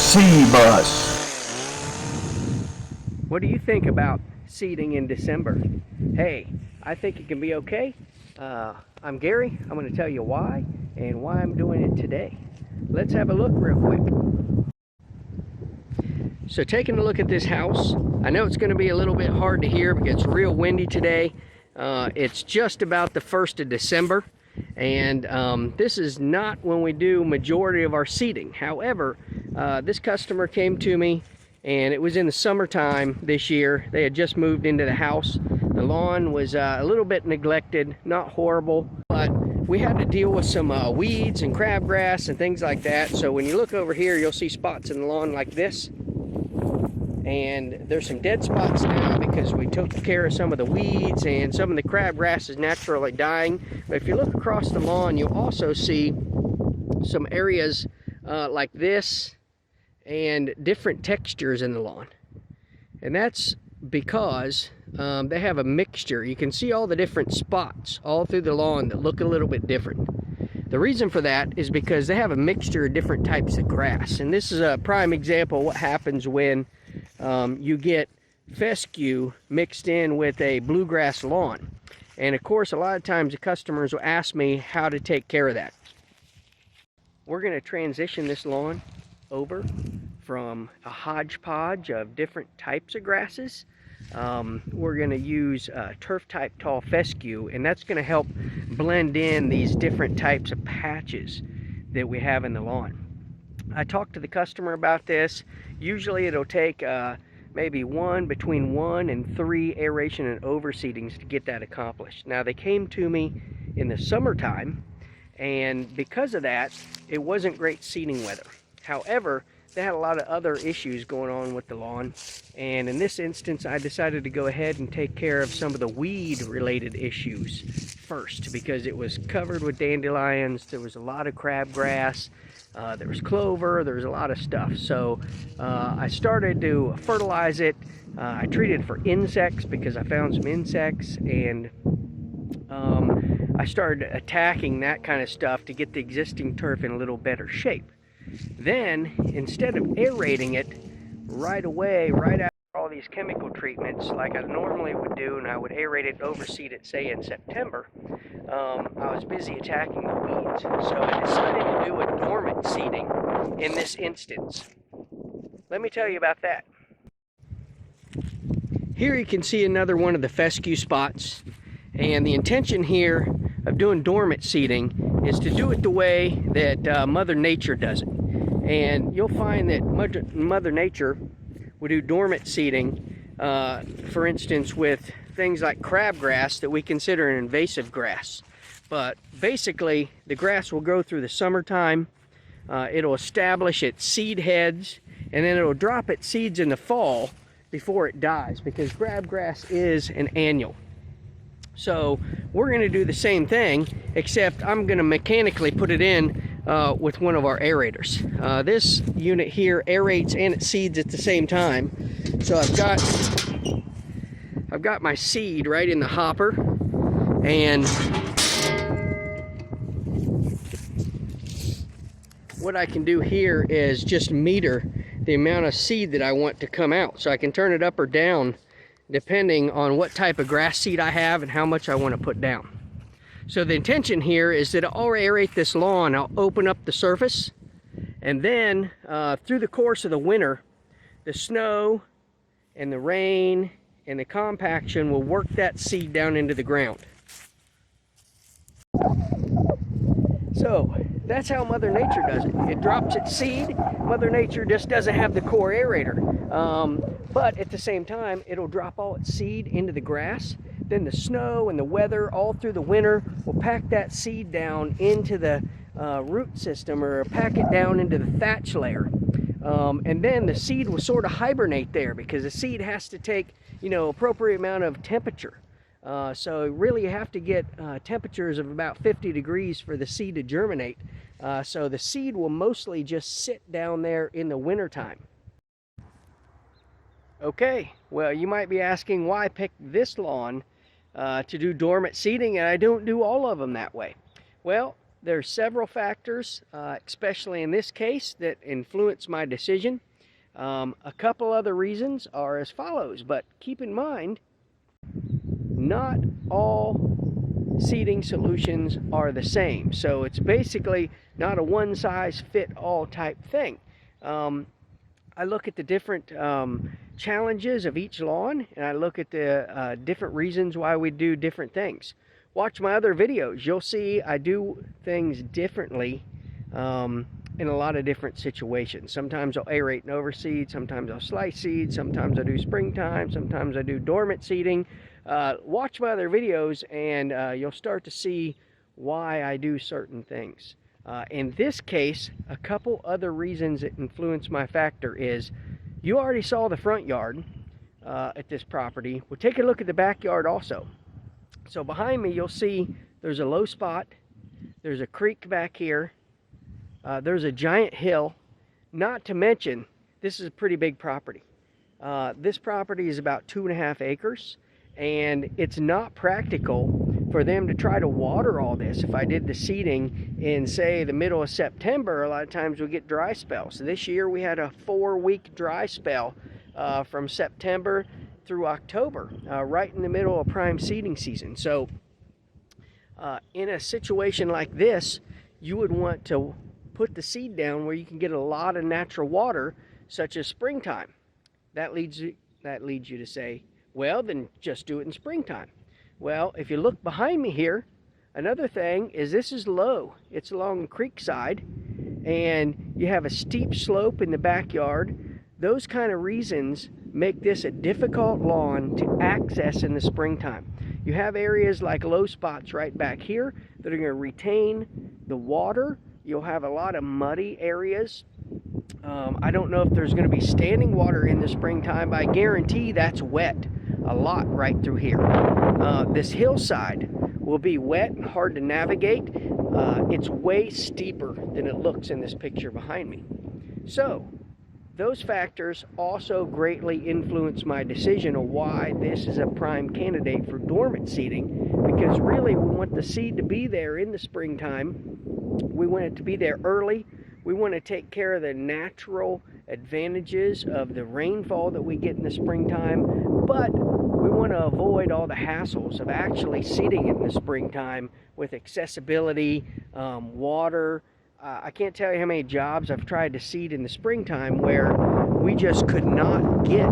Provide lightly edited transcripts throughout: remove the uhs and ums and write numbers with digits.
C-Bus. What do you think about seeding in December? Hey, I think it can be okay. I'm Gary. I'm going to tell you why and why I'm doing it today. Let's have a look real quick. So taking a look at this house, I know it's going to be a little bit hard to hear because it's real windy today. It's just about the 1st of December, and this is not when we do majority of our seeding. However, this customer came to me, and it was in the summertime this year. They had just moved into the house. The lawn was a little bit neglected, not horrible, but we had to deal with some weeds and crabgrass and things like that. So when you look over here, you'll see spots in the lawn like this. And there's some dead spots now because we took care of some of the weeds and some of the crabgrass is naturally dying. But if you look across the lawn, you'll also see some areas like this and different textures in the lawn. And that's because they have a mixture. You can see all the different spots all through the lawn that look a little bit different. The reason for that is because they have a mixture of different types of grass. And this is a prime example of what happens when you get fescue mixed in with a bluegrass lawn. And of course, a lot of times the customers will ask me how to take care of that. We're going to transition this lawn over from a hodgepodge of different types of grasses. We're going to use turf type tall fescue, and that's going to help blend in these different types of patches that we have in the lawn. I talked to the customer about this. Usually it'll take maybe between 1 and 3 aeration and overseedings to get that accomplished. Now, they came to me in the summertime, and because of that, it wasn't great seeding weather. However, they had a lot of other issues going on with the lawn, and in this instance I decided to go ahead and take care of some of the weed related issues first, because it was covered with dandelions. There was a lot of crabgrass, there was clover, there was a lot of stuff. So I started to fertilize it. I treated for insects because I found some insects, and I started attacking that kind of stuff to get the existing turf in a little better shape. Then, instead of aerating it right away, right after all these chemical treatments, like I normally would do, and I would aerate it, overseed it, say in September, I was busy attacking the weeds. So I decided to do a dormant seeding in this instance. Let me tell you about that. Here you can see another one of the fescue spots, and the intention here of doing dormant seeding is to do it the way that Mother Nature does it. And you'll find that Mother Nature will do dormant seeding, for instance, with things like crabgrass that we consider an invasive grass. But basically, the grass will grow through the summertime. It'll establish its seed heads, and then it'll drop its seeds in the fall before it dies, because crabgrass is an annual. So we're going to do the same thing, except I'm going to mechanically put it in with one of our aerators. This unit here aerates and it seeds at the same time. So I've got my seed right in the hopper, and what I can do here is just meter the amount of seed that I want to come out. So I can turn it up or down depending on what type of grass seed I have and how much I want to put down. So the intention here is that I'll aerate this lawn, I'll open up the surface, and then through the course of the winter, the snow and the rain and the compaction will work that seed down into the ground. So that's how Mother Nature does it. It drops its seed. Mother Nature just doesn't have the core aerator. But at the same time, it'll drop all its seed into the grass. Then the snow and the weather all through the winter will pack that seed down into the root system, or pack it down into the thatch layer. And then the seed will sort of hibernate there, because the seed has to take, appropriate amount of temperature. So really you have to get temperatures of about 50 degrees for the seed to germinate. So the seed will mostly just sit down there in the wintertime. Okay, well, you might be asking why I picked this lawn to do dormant seeding, and I don't do all of them that way. Well, There's several factors, especially in this case, that influence my decision. A couple other reasons are as follows, but keep in mind, not all seeding solutions are the same. So it's basically not a one-size-fit-all type thing. I look at the different challenges of each lawn, and I look at the different reasons why we do different things. Watch my other videos. You'll see I do things differently in a lot of different situations. Sometimes I'll aerate and overseed, sometimes I'll slice seed, sometimes I do springtime, sometimes I do dormant seeding. Watch my other videos and you'll start to see why I do certain things. In this case, a couple other reasons that influence my factor is, you already saw the front yard at this property. We'll take a look at the backyard also. So behind me, you'll see there's a low spot, there's a creek back here, there's a giant hill. Not to mention, this is a pretty big property. This property is about 2.5 acres, and it's not practical for them to try to water all this. If I did the seeding in, say, the middle of September, a lot of times we get dry spells. So this year we had a 4-week dry spell from September through October, right in the middle of prime seeding season. So in a situation like this, you would want to put the seed down where you can get a lot of natural water, such as springtime. That leads you to say, well, then just do it in springtime. Well, if you look behind me here, another thing is this is low. It's along the creek side, and you have a steep slope in the backyard. Those kind of reasons make this a difficult lawn to access in the springtime. You have areas like low spots right back here that are going to retain the water. You'll have a lot of muddy areas. I don't know if there's going to be standing water in the springtime, but I guarantee that's wet a lot right through here. This hillside will be wet and hard to navigate. It's way steeper than it looks in this picture behind me. So those factors also greatly influence my decision of why this is a prime candidate for dormant seeding, because really we want the seed to be there in the springtime. We want it to be there early. We want to take care of the natural advantages of the rainfall that we get in the springtime, but we want to avoid all the hassles of actually seeding it in the springtime with accessibility, water. I can't tell you how many jobs I've tried to seed in the springtime where we just could not get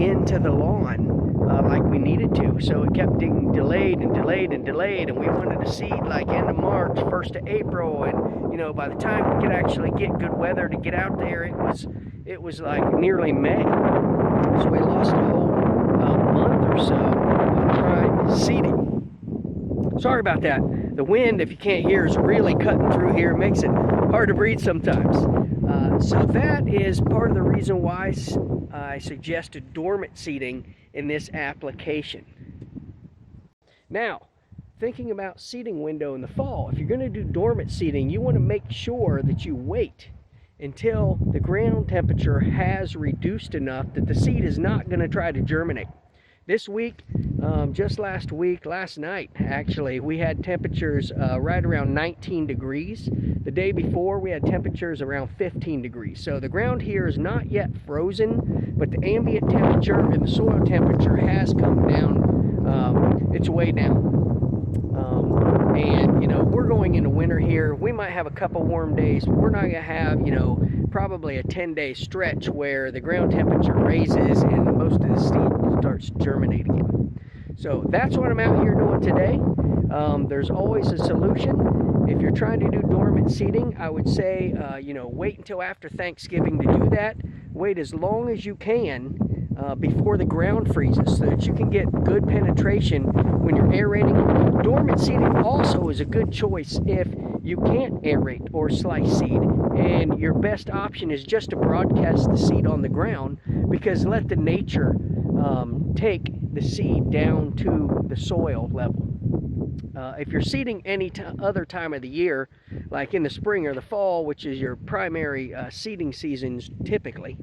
into the lawn like we needed to. So it kept getting delayed and delayed and delayed, and we wanted to seed like end of March, 1st of April, and you know, by the time we could actually get good weather to get out there, it was like nearly May. So we lost a whole month or so of prime seeding. Sorry about that. The wind, if you can't hear, is really cutting through here. It makes it hard to breathe sometimes. So that is part of the reason why I suggested dormant seeding in this application. Now, thinking about seeding window in the fall, if you're going to do dormant seeding, you want to make sure that you wait until the ground temperature has reduced enough that the seed is not going to try to germinate. This week, just last night actually, we had temperatures right around 19 degrees. The day before, we had temperatures around 15 degrees. So the ground here is not yet frozen, but the ambient temperature and the soil temperature has come down. It's way down. And, you know, we're going into winter here. We might have a couple warm days, but we're not going to have, you know, probably a 10-day stretch where the ground temperature raises and most of the seed starts germinating again. So that's what I'm out here doing today. There's always a solution. If you're trying to do dormant seeding, I would say, you know, wait until after Thanksgiving to do that. Wait as long as you can before the ground freezes so that you can get good penetration when you're aerating. Dormant seeding also is a good choice if you can't aerate or slice seed, and your best option is just to broadcast the seed on the ground, because let the nature take the seed down to the soil level. If you're seeding any other time of the year, like in the spring or the fall, which is your primary seeding seasons typically,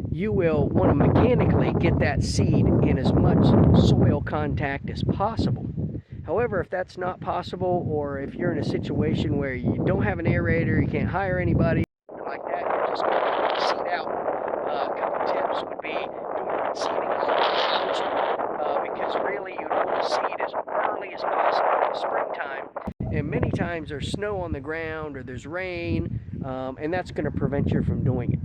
you will want to mechanically get that seed in as much soil contact as possible. However, if that's not possible, or if you're in a situation where you don't have an aerator, you can't hire anybody, like that, you're just going to seed out. A couple tips would be dormant seeding because really you want to seed as early as possible in the springtime. And many times there's snow on the ground or there's rain, and that's going to prevent you from doing it.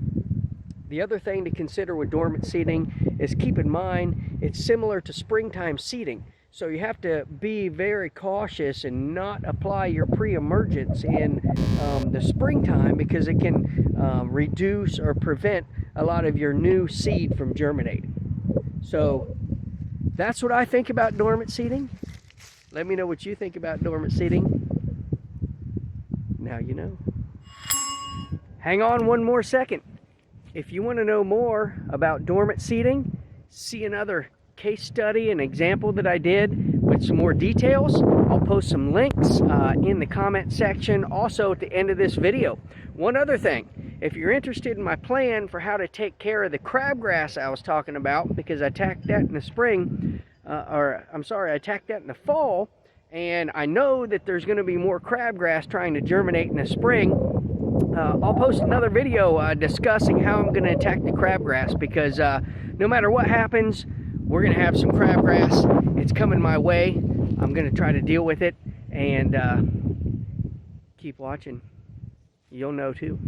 The other thing to consider with dormant seeding is keep in mind it's similar to springtime seeding. So you have to be very cautious and not apply your pre-emergence in the springtime, because it can reduce or prevent a lot of your new seed from germinating. So that's what I think about dormant seeding. Let me know what you think about dormant seeding. Now you know. Hang on one more second. If you want to know more about dormant seeding, see another case study and example that I did with some more details, I'll post some links in the comment section, also at the end of this video. One other thing, if you're interested in my plan for how to take care of the crabgrass I was talking about, because I attacked that in the spring, I attacked that in the fall, and I know that there's going to be more crabgrass trying to germinate in the spring. I'll post another video discussing how I'm going to attack the crabgrass, because no matter what happens, we're going to have some crabgrass. It's coming my way. I'm going to try to deal with it, and keep watching. You'll know too.